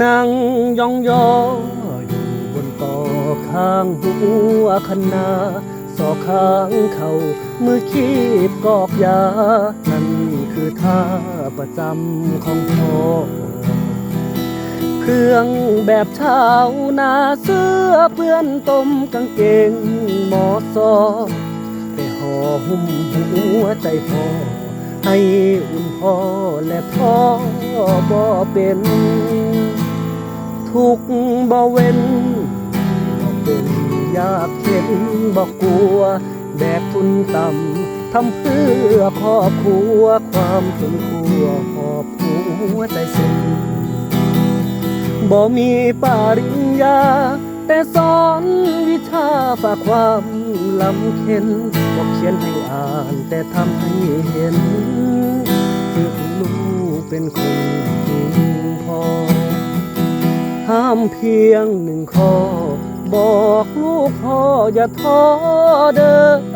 นั่งยองยออยู่บนต่อข้างหัวคณาสอข้างเขามือคีบกอกยานั่นคือท่าประจำของพ่อเครื่องแบบเช้านาเสื้อเพื่อนต้มกางเกงหมอซอไปห่อหุ้มหัวใจพ่อให้อุ่นพ่อและพ่อบ่เป็นทุกบ่เว้นบ่เป็นยากเข็นบ่กลัวแบกทุนต่ำทำเพื่อครอบครัวความจนครัวหอบหัวใจสิ้นบ่มีปริญญาแต่สอนวิชาฝากความลำเค็นบ่เขียนให้อ่านแต่ทำให้เห็นฝึกลูกเป็นคนจริงพอห้ามเพียงหนึ่งข้อบอกลูกพ่ออย่าท้อเด้อ